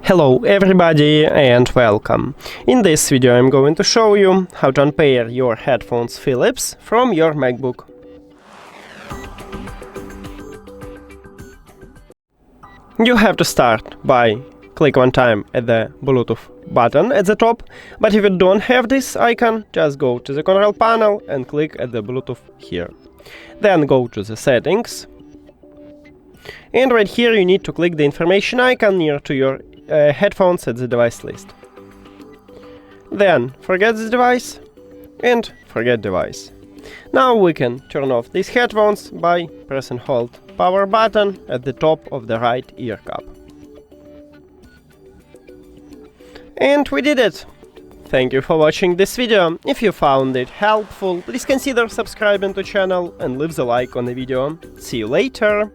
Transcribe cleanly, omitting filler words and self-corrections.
Hello everybody and welcome. In this video I'm going to show you how to unpair your headphones Philips from your MacBook. You have to start by click one time at the Bluetooth button at the top, but if you don't have this icon, just go to the control panel and click at the Bluetooth here. Then go to the settings, and right here you need to click the information icon near to your headphones at the device list. Then forget this device and forget device. Now we can turn off these headphones by pressing hold power button at the top of the right ear cup. And we did it! Thank you for watching this video. If you found it helpful, please consider subscribing to the channel and leave the like on the video. See you later!